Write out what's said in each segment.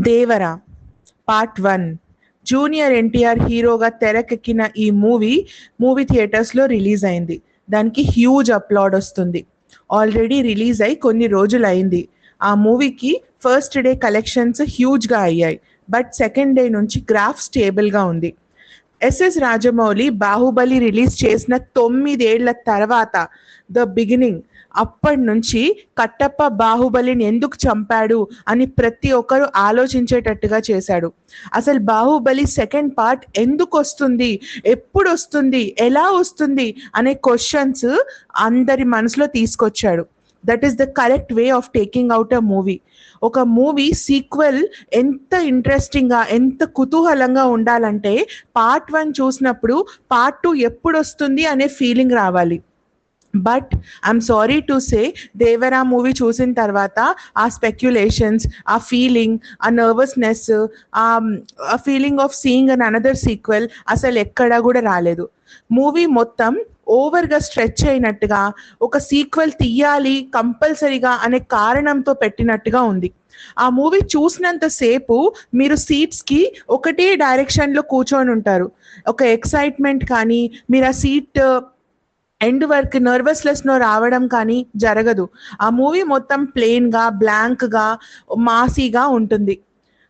Devara part 1 junior NTR హీరోగా తెరకెక్కిన ఈ మూవీ థియేటర్స్లో రిలీజ్ అయింది. దానికి హ్యూజ్ అప్లాడ్ వస్తుంది. ఆల్రెడీ రిలీజ్ అయి కొన్ని రోజులు అయింది. ఆ మూవీకి ఫస్ట్ డే కలెక్షన్స్ హ్యూజ్గా అయ్యాయి. బట్ సెకండ్ డే నుంచి గ్రాఫ్ స్టేబుల్గా ఉంది. ఎస్ఎస్ రాజమౌళి బాహుబలి రిలీజ్ చేసిన 9 ఏళ్ల తర్వాత ద బిగినింగ్, అప్పటి నుంచి కట్టప్ప బాహుబలిని ఎందుకు చంపాడు అని ప్రతి ఒక్కరు ఆలోచించేటట్టుగా చేశాడు. అసలు బాహుబలి సెకండ్ పార్ట్ ఎందుకు వస్తుంది, ఎప్పుడు వస్తుంది, ఎలా వస్తుంది అనే క్వశ్చన్స్ అందరి మనసులో తీసుకొచ్చాడు. That is the correct way of taking out a movie. ఒక మూవీ సీక్వెల్ ఎంత ఇంట్రెస్టింగ్గా, ఎంత కుతూహలంగా ఉండాలంటే పార్ట్ 1 చూసినప్పుడు పార్ట్ 2 ఎప్పుడు వస్తుంది అనే ఫీలింగ్ రావాలి. But I'm sorry to say, Devara movie చూసిన తర్వాత ఆ స్పెక్యులేషన్స్, ఆ ఫీలింగ్, ఆ నర్వస్నెస్, ఆ feeling of seeing an another sequel అసలు ఎక్కడా కూడా రాలేదు. మూవీ మొత్తం ఓవర్గా స్ట్రెచ్ అయినట్టుగా, ఒక సీక్వెల్ తీయాలి కంపల్సరీగా అనే కారణంతో పెట్టినట్టుగా ఉంది. ఆ మూవీ చూసినంతసేపు మీరు సీట్స్కి ఒకటే డైరెక్షన్లో కూర్చొని ఉంటారు. ఒక ఎక్సైట్మెంట్ కానీ, మీరు ఆ సీట్ ఎండ్ వరకు నర్వస్నెస్లో రావడం కానీ జరగదు. ఆ మూవీ మొత్తం ప్లెయిన్గా, బ్లాంక్గా, మాసీగా ఉంటుంది.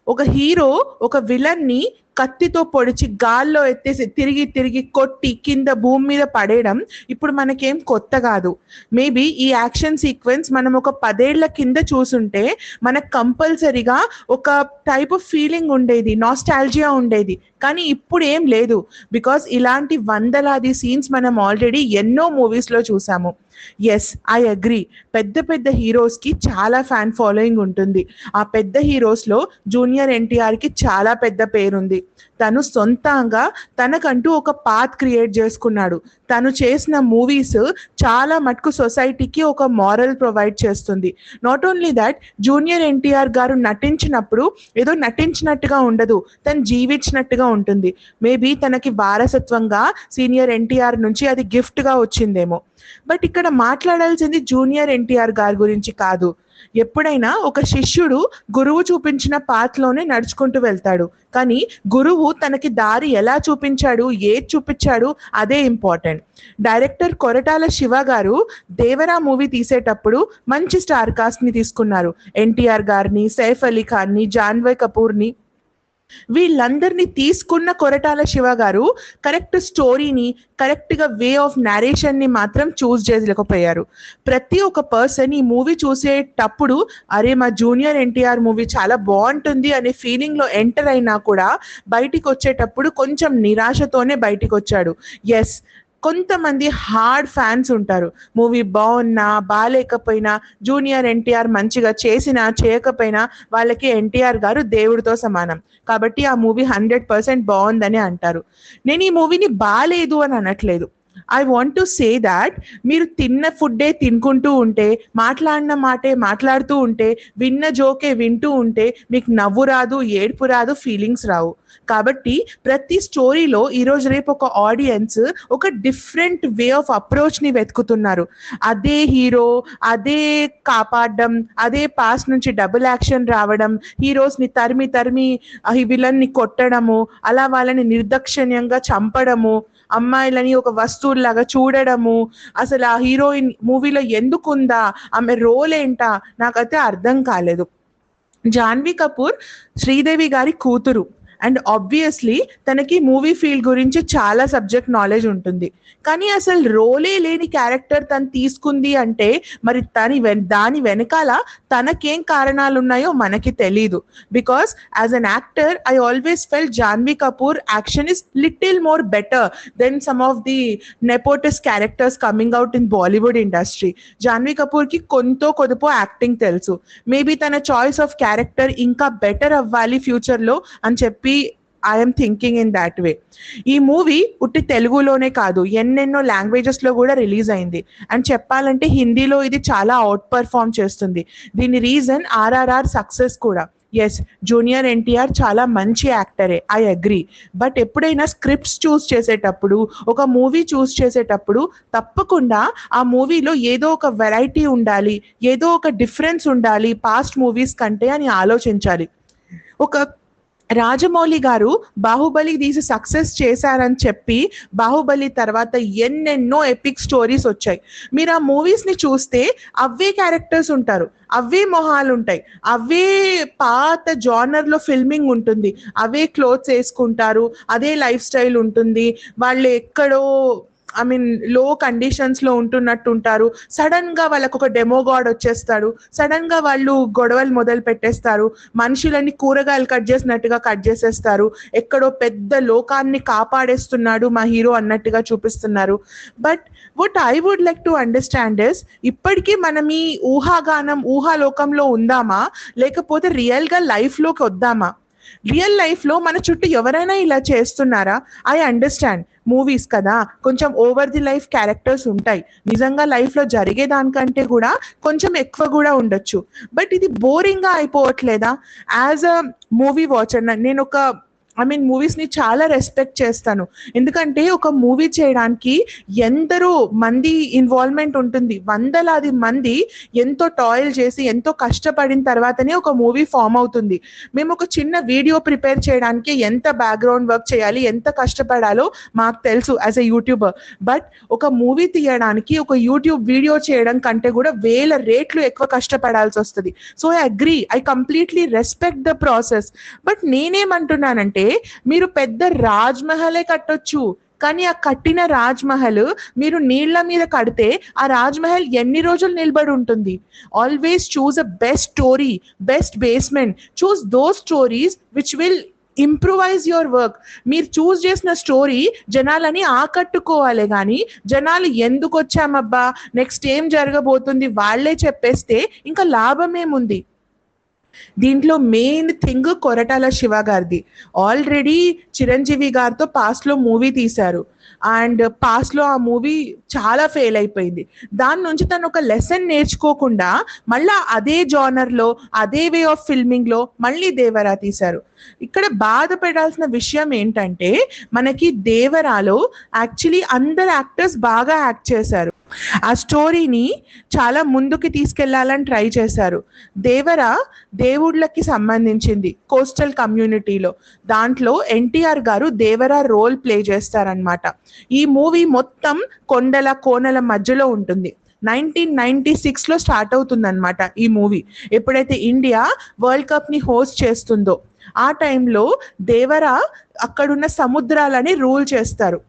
ఒక హీరో ఒక విలన్ని కత్తితో పొడిచి గాల్లో ఎత్తేసి తిరిగి తిరిగి కొట్టి కింద భూమి మీద పడేయడం ఇప్పుడు మనకేం కొత్త కాదు. మేబీ ఈ యాక్షన్ సీక్వెన్స్ మనం ఒక 10 ఏళ్ల కింద చూసుంటే మనకు కంపల్సరీగా ఒక టైప్ ఆఫ్ ఫీలింగ్ ఉండేది, నాస్టాల్జియా ఉండేది. కానీ ఇప్పుడు ఏం లేదు, బికాస్ ఇలాంటి వందలాది సీన్స్ మనం ఆల్రెడీ ఎన్నో మూవీస్లో చూసాము. ఎస్, ఐ అగ్రీ, పెద్ద పెద్ద హీరోస్కి చాలా ఫ్యాన్ ఫాలోయింగ్ ఉంటుంది. ఆ పెద్ద హీరోస్లో జూనియర్ ఎన్టీఆర్కి చాలా పెద్ద పేరుంది. తను సొంతంగా తనకంటూ ఒక పాత్ క్రియేట్ చేసుకున్నాడు. తను చేసిన మూవీస్ చాలా మటుకు సొసైటీకి ఒక మారల్ ప్రొవైడ్ చేస్తుంది. Not only that, junior NTR గారు నటించినప్పుడు ఏదో నటించినట్టుగా ఉండదు, తను జీవించినట్టుగా ఉంటుంది. మేబీ తనకి వారసత్వంగా సీనియర్ ఎన్టీఆర్ నుంచి అది గిఫ్ట్గా వచ్చిందేమో. బట్ ఇక్కడ మాట్లాడాల్సింది జూనియర్ ఎన్టీఆర్ గారి గురించి కాదు. ఎప్పుడైనా ఒక శిష్యుడు గురువు చూపించిన పాత్లోనే నడుచుకుంటూ వెళ్తాడు, కానీ గురువు తనకి దారి ఎలా చూపించాడు, ఏది చూపించాడు అదే ఇంపార్టెంట్. డైరెక్టర్ కొరటాల శివ గారు దేవరా మూవీ తీసేటప్పుడు మంచి స్టార్ కాస్ట్ ని తీసుకున్నారు. ఎన్టీఆర్ గారిని, సైఫ్ అలీ ఖాన్ని, జాన్వీ కపూర్ని, వీళ్ళందరినీ తీసుకున్న కొరటాల శివ గారు కరెక్ట్ స్టోరీని, కరెక్ట్గా వే ఆఫ్ నేరేషన్ని మాత్రం చూస్ చేయలేకపోయారు. ప్రతి ఒక్క పర్సన్ ఈ మూవీ చూసేటప్పుడు అరే మా జూనియర్ ఎన్టీఆర్ మూవీ చాలా బాగుంటుంది అనే ఫీలింగ్లో ఎంటర్ అయినా కూడా బయటికి వచ్చేటప్పుడు కొంచెం నిరాశతోనే బయటికి వచ్చాడు. ఎస్, కొంతమంది హార్డ్ ఫ్యాన్స్ ఉంటారు. మూవీ బాగున్నా బాగాలేకపోయినా, జూనియర్ ఎన్టీఆర్ మంచిగా చేసినా చేయకపోయినా వాళ్ళకి ఎన్టీఆర్ గారు దేవుడితో సమానం కాబట్టి ఆ మూవీ 100% బాగుందని అంటారు. నేను ఈ మూవీని బాగాలేదు అని అనట్లేదు. I want to say that మీరు తిన్న ఫుడ్డే తినుకుంటూ ఉంటే, మాట్లాడిన మాటే మాట్లాడుతూ ఉంటే, విన్న జోకే వింటూ ఉంటే మీకు నవ్వు రాదు, ఏడుపు రాదు, ఫీలింగ్స్ రావు. కాబట్టి ప్రతి స్టోరీలో ఈరోజు రేపు ఒక ఆడియన్స్ ఒక డిఫరెంట్ వే ఆఫ్ అప్రోచ్ని వెతుకుతున్నారు. అదే హీరో, అదే కాపాడడం, అదే పాస్ నుంచి డబుల్ యాక్షన్ రావడం, హీరోస్ని తరిమి తరిమి విలన్ని కొట్టడము, అలా వాళ్ళని నిర్దాక్షిణ్యంగా చంపడము, అమ్మాయిలని ఒక వస్తువులాగా చూడడము, అసలు ఆ హీరోయిన్ మూవీలో ఎందుకుందా, ఆమె రోల్ ఏంటా, నాకైతే అర్థం కాలేదు. జాన్వీ కపూర్ శ్రీదేవి గారి కూతురు అండ్ ఆబ్వియస్లీ తనకి మూవీ ఫీల్డ్ గురించి చాలా సబ్జెక్ట్ నాలెడ్జ్ ఉంటుంది. కానీ అసలు రోలే లేని క్యారెక్టర్ తను తీసుకుంది అంటే మరి దాని వెనకాల తనకేం కారణాలు ఉన్నాయో మనకి తెలీదు. Because as an actor I always fell Janhvi Kapoor action is little more better then some of the nepotist characters coming out in Bollywood industry. Janhvi కపూర్కి కొంతో కొదుపో యాక్టింగ్ తెలుసు. మేబీ తన చాయిస్ ఆఫ్ క్యారెక్టర్ ఇంకా బెటర్ అవ్వాలి ఫ్యూచర్లో అని చెప్పి I'm thinking in that way. ఈ మూవీ ఉట్టి తెలుగులోనే కాదు, ఎన్నెన్నో లాంగ్వేజెస్లో కూడా రిలీజ్ అయింది. అండ్ చెప్పాలంటే హిందీలో ఇది చాలా అవుట్ పర్ఫార్మ్ చేస్తుంది. దీని రీజన్ ఆర్ఆర్ఆర్ సక్సెస్ కూడా. ఎస్, జూనియర్ ఎన్టీఆర్ చాలా మంచి యాక్టరే, ఐ అగ్రీ. బట్ ఎప్పుడైనా స్క్రిప్ట్స్ చూస్ చేసేటప్పుడు, ఒక మూవీ చూస్ చేసేటప్పుడు తప్పకుండా ఆ మూవీలో ఏదో ఒక వెరైటీ ఉండాలి, ఏదో ఒక డిఫరెన్స్ ఉండాలి పాస్ట్ మూవీస్ కంటే అని ఆలోచించాలి. ఒక రాజమౌళి గారు బాహుబలి తీసి సక్సెస్ చేశారని చెప్పి బాహుబలి తర్వాత ఎన్నెన్నో ఎపిక్ స్టోరీస్ వచ్చాయి. మీరు ఆ మూవీస్ ని చూస్తే అవే క్యారెక్టర్స్ ఉంటారు, అవే మొహాలు ఉంటాయి, అవే పాత జానర్ లో ఫిల్మింగ్ ఉంటుంది, అవే క్లోత్స్ వేసుకుంటారు, అదే లైఫ్ స్టైల్ ఉంటుంది. వాళ్ళు ఎక్కడో ఐ మీన్ లో కండిషన్స్ లో ఉంటున్నట్టు ఉంటారు. సడన్ గా వాళ్ళకు ఒక డెమో గాడ్ వచ్చేస్తాడు, సడన్ గా వాళ్ళు గొడవలు మొదలు పెట్టేస్తారు, మనుషులని కూరగాయలు కట్ చేసినట్టుగా కట్ చేసేస్తారు, ఎక్కడో పెద్ద లోకాన్ని కాపాడేస్తున్నాడు మా హీరో అన్నట్టుగా చూపిస్తున్నారు. But what I would like to understand is, ఇప్పటికీ మనం ఈ ఊహాగానం ఊహాలోకంలో ఉందామా, లేకపోతే రియల్ గా లైఫ్ లోకి వద్దామా? రియల్ లైఫ్ లో మన చుట్టూ ఎవరైనా ఇలా చేస్తున్నారా? ఐ అండర్స్టాండ్ మూవీస్ కదా, కొంచెం ఓవర్ ది లైఫ్ క్యారెక్టర్స్ ఉంటాయి, నిజంగా లైఫ్ లో జరిగే దానికంటే కూడా కొంచెం ఎక్కువ కూడా ఉండొచ్చు. బట్ ఇది బోరింగ్ గా అయిపోవట్లేదా? యాజ్ అ మూవీ వాచర్ నేను ఒక ఐ మీన్ మూవీస్ ని చాలా రెస్పెక్ట్ చేస్తాను. ఎందుకంటే ఒక మూవీ చేయడానికి ఎందరో మంది ఇన్వాల్వ్మెంట్ ఉంటుంది, వందలాది మంది ఎంతో టాయిల్ చేసి ఎంతో కష్టపడిన తర్వాతనే ఒక మూవీ ఫామ్ అవుతుంది. మేము ఒక చిన్న వీడియో ప్రిపేర్ చేయడానికి ఎంత బ్యాక్గ్రౌండ్ వర్క్ చేయాలి, ఎంత కష్టపడాలో మాకు తెలుసు యాజ్ ఎ యూట్యూబర్. బట్ ఒక మూవీ తీయడానికి ఒక యూట్యూబ్ వీడియో చేయడం కంటే కూడా వేల రేట్లు ఎక్కువ కష్టపడాల్సి వస్తుంది. So I agree, I completely respect the process. But నేనేమంటున్నానంటే, మీరు పెద్ద రాజ్ మహలే కట్టొచ్చు, కానీ ఆ కట్టిన రాజ్ మహల్ మీరు నీళ్ల మీద కడితే ఆ రాజ్ మహల్ ఎన్ని రోజులు నిలబడి ఉంటుంది? Always choose a best story, best basement, choose those stories which will improvise your work. మీరు చూస్ చేసిన స్టోరీ జనాలని ఆకట్టుకోవాలి, కానీ జనాలు ఎందుకు వచ్చామబ్బా, నెక్స్ట్ ఏం జరగబోతుంది వాళ్ళే చెప్పేస్తే ఇంకా లాభం ఏముంది? దీంట్లో మెయిన్ థింగ్ కొరటాల శివ గారిది. ఆల్రెడీ చిరంజీవి గారితో పాస్ట్ లో మూవీ తీశారు, అండ్ పాస్ట్ లో ఆ మూవీ చాలా ఫెయిల్ అయిపోయింది. దాని నుంచి తను ఒక లెసన్ నేర్చుకోకుండా మళ్ళా అదే జానర్ లో అదే వే ఆఫ్ ఫిల్మింగ్ లో మళ్ళీ దేవరా తీశారు. ఇక్కడ బాధపడాల్సిన విషయం ఏంటంటే, మనకి దేవరాలో యాక్చువల్లీ అందరు యాక్టర్స్ బాగా యాక్ట్ చేశారు, ఆ స్టోరీని చాలా ముందుకి తీసుకెళ్లాలని ట్రై చేశారు. దేవరా దేవుళ్ళకి సంబంధించింది, కోస్టల్ కమ్యూనిటీలో, దాంట్లో ఎన్టీఆర్ గారు దేవరా రోల్ ప్లే చేస్తారనమాట. ఈ మూవీ మొత్తం కొండల కోనల మధ్యలో ఉంటుంది. 1996 లో స్టార్ట్ అవుతుంది అనమాట ఈ మూవీ, ఎప్పుడైతే ఇండియా వరల్డ్ కప్ ని హోస్ట్ చేస్తుందో ఆ టైంలో దేవరా అక్కడున్న సముద్రాలని రూల్ చేస్తారు.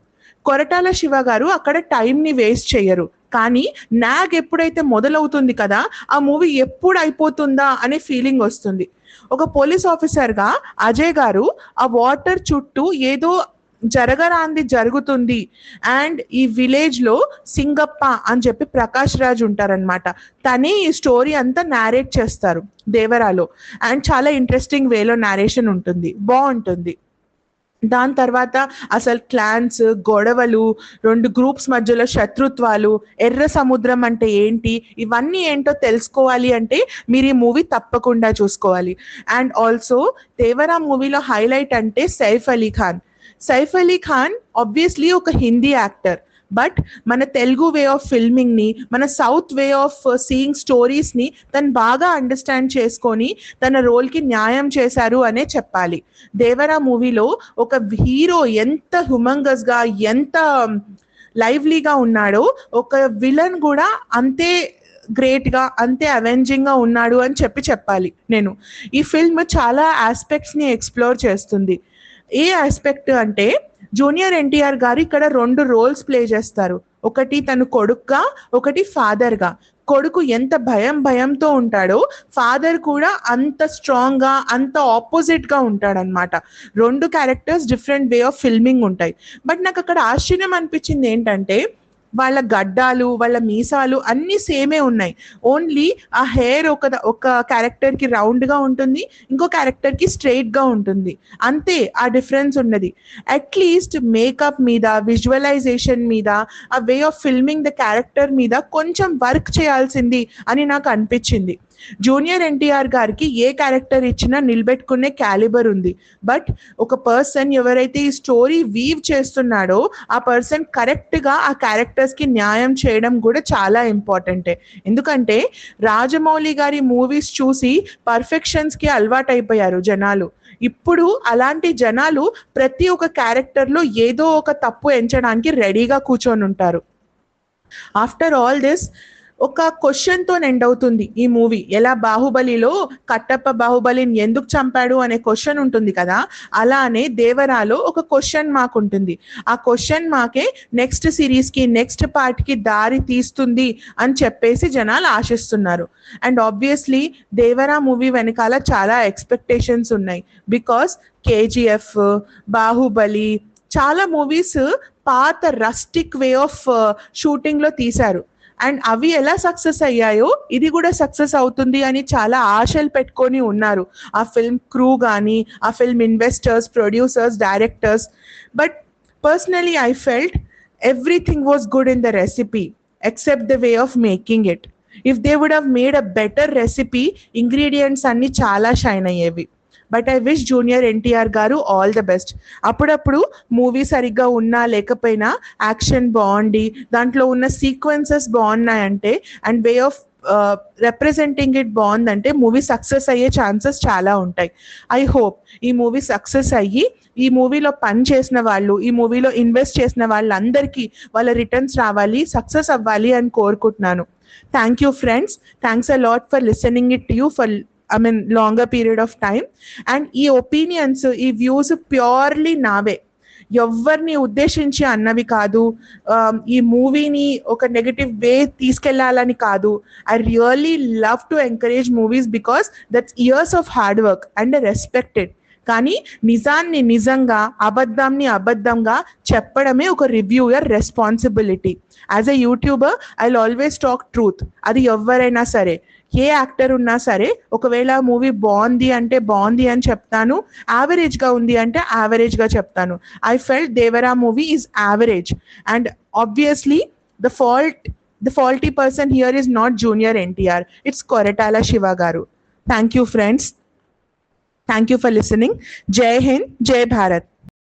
కొరటాల శివ గారు అక్కడ టైం ని వేస్ట్ చేయరు, కానీ నాగ్ ఎప్పుడైతే మొదలవుతుంది కదా, ఆ మూవీ ఎప్పుడు అయిపోతుందా అనే ఫీలింగ్ వస్తుంది. ఒక పోలీస్ ఆఫీసర్ గా అజయ్ గారు ఆ వాటర్ చుట్టూ ఏదో జరగరాంది జరుగుతుంది, అండ్ ఈ విలేజ్ లో సింగప్ప అని చెప్పి ప్రకాష్ రాజ్ ఉంటారనమాట, తనే ఈ స్టోరీ అంతా నారేట్ చేస్తారు దేవరాలో. అండ్ చాలా ఇంట్రెస్టింగ్ వేలో నారేషన్ ఉంటుంది, బాగుంటుంది. దాని తర్వాత అసలు క్లాన్స్, గొడవలు, రెండు గ్రూప్స్ మధ్యలో శత్రుత్వాలు, ఎర్ర సముద్రం అంటే ఏంటి, ఇవన్నీ ఏంటో తెలుసుకోవాలి అంటే మీరు ఈ మూవీ తప్పకుండా చూసుకోవాలి. అండ్ ఆల్సో దేవరా మూవీలో హైలైట్ అంటే సైఫ్ అలీ ఖాన్. సైఫ్ అలీ ఖాన్ ఆబ్వియస్లీ ఒక హిందీ యాక్టర్, బట్ మన తెలుగు వే ఆఫ్ ఫిల్మింగ్ ని, మన south way of seeing stories ని తను బాగా అండర్స్టాండ్ చేసుకొని తన రోల్ కి న్యాయం చేశారు అనే చెప్పాలి. దేవరా మూవీలో ఒక హీరో ఎంత హ్యూమంగస్ గా, ఎంత లైవ్లీగా ఉన్నాడో, ఒక విలన్ కూడా అంతే గ్రేట్ గా, అంతే అవెంజింగ్ గా ఉన్నాడు అని చెప్పాలి నేను. ఈ ఫిల్మ్ చాలా ఆస్పెక్ట్స్ ని ఎక్స్ప్లోర్ చేస్తుంది. ఏ ఆస్పెక్ట్ అంటే, జూనియర్ ఎన్టీఆర్ గారు ఇక్కడ రెండు రోల్స్ ప్లే చేస్తారు, ఒకటి తను కొడుకుగా, ఒకటి ఫాదర్ గా. కొడుకు ఎంత భయంతో ఉంటాడో ఫాదర్ కూడా అంత స్ట్రాంగ్ గా, అంత ఆపోజిట్ గా ఉంటాడనమాట. రెండు characters different way of filming ఉంటాయి. బట్ నాకు అక్కడ ఆశ్చర్యం అనిపించింది ఏంటంటే, వాళ్ళ గడ్డాలు, వాళ్ళ మీసాలు అన్ని సేమే ఉన్నాయి, ఓన్లీ ఆ హెయిర్ ఒక క్యారెక్టర్ కి రౌండ్ గా ఉంటుంది, ఇంకో క్యారెక్టర్ కి స్ట్రైట్ గా ఉంటుంది, అంతే ఆ డిఫరెన్స్ ఉన్నది. అట్లీస్ట్ మేకప్ మీద, విజువలైజేషన్ మీద, ఆ way of filming the character మీద కొంచెం వర్క్ చేయాల్సింది అని నాకు అనిపించింది. జూనియర్ ఎన్టీఆర్ గారికి ఏ క్యారెక్టర్ ఇచ్చినా నిలబెట్టుకునే క్యాలిబర్ ఉంది. బట్ ఒక పర్సన్ ఎవరైతే ఈ స్టోరీ వీవ్ చేస్తున్నాడో ఆ పర్సన్ కరెక్ట్గా ఆ క్యారెక్టర్స్కి న్యాయం చేయడం కూడా చాలా ఇంపార్టెంటే. ఎందుకంటే రాజమౌళి గారి మూవీస్ చూసి పర్ఫెక్షన్స్కి అలవాటైపోయారు జనాలు. ఇప్పుడు అలాంటి జనాలు ప్రతి ఒక్క క్యారెక్టర్లో ఏదో ఒక తప్పు ఎంచడానికి రెడీగా కూర్చొని ఉంటారు. ఆఫ్టర్ ఆల్ దిస్ ఒక క్వశ్చన్తో ఎండ్ అవుతుంది ఈ మూవీ. ఎలా బాహుబలిలో కట్టప్ప బాహుబలిని ఎందుకు చంపాడు అనే క్వశ్చన్ ఉంటుంది కదా, అలానే దేవరాలో ఒక క్వశ్చన్ మార్క్ ఉంటుంది. ఆ క్వశ్చన్ మార్కే నెక్స్ట్ సిరీస్కి నెక్స్ట్ పార్ట్కి దారి తీస్తుంది అని చెప్పేసి జనాలు ఆశిస్తున్నారు. అండ్ ఆబ్వియస్లీ దేవరా మూవీ వెనకాల చాలా ఎక్స్పెక్టేషన్స్ ఉన్నాయి. బికాస్ కేజీఎఫ్, బాహుబలి చాలా మూవీస్ పాత రస్టిక్ వే ఆఫ్ షూటింగ్లో తీశారు. అండ్ అవి ఎలా సక్సెస్ అయ్యాయో ఇది కూడా సక్సెస్ అవుతుంది అని చాలా ఆశలు పెట్టుకొని ఉన్నారు ఆ ఫిల్మ్ క్రూ కానీ, ఆ film investors, producers, directors. But personally I felt everything was good in the recipe except the way of making it. If they would have made a better recipe, ingredients అన్ని చాలా shine అయ్యేవి. But I wish junior NTR గారు all the best. అప్పుడప్పుడు movie సరిగ్గా ఉన్నా లేకపోయినా action బాగుండి దాంట్లో ఉన్న సీక్వెన్సెస్ బాగున్నాయంటే and way of representing it బాగుందంటే మూవీ సక్సెస్ అయ్యే ఛాన్సెస్ చాలా ఉంటాయి. ఐ హోప్ ఈ మూవీ సక్సెస్ అయ్యి ఈ మూవీలో పని చేసిన వాళ్ళు, ఈ మూవీలో ఇన్వెస్ట్ చేసిన వాళ్ళందరికీ వాళ్ళ రిటర్న్స్ రావాలి, సక్సెస్ అవ్వాలి అని కోరుకుంటున్నాను. Thank you friends. Thanks a lot for listening it to you for longer period of time. And ఈ ఒపీనియన్స్, ఈ వ్యూస్ ప్యూర్లీ నావే, ఎవరిని ఉద్దేశించి అన్నవి కాదు. ఈ మూవీని ఒక నెగటివ్ వే తీసుకెళ్లాలని కాదు. I really love to encourage movies because that's years of hard work and respected. కానీ నిజాన్ని నిజంగా, అబద్ధాన్ని అబద్ధంగా చెప్పడమే ఒక reviewer responsibility. As a YouTuber I will always talk truth. అది ఎవరైనా సరే, ఏ యాక్టర్ ఉన్నా సరే, ఒకవేళ మూవీ బాగుంది అంటే బాగుంది అని చెప్తాను, యావరేజ్గా ఉంది అంటే యావరేజ్గా చెప్తాను. I felt Devara movie is average and obviously the faulty person here is not Junior NTR, it's Koratala Shiva garu. Thank you friends. Thank you for listening. Jai Hind, Jai Bharat.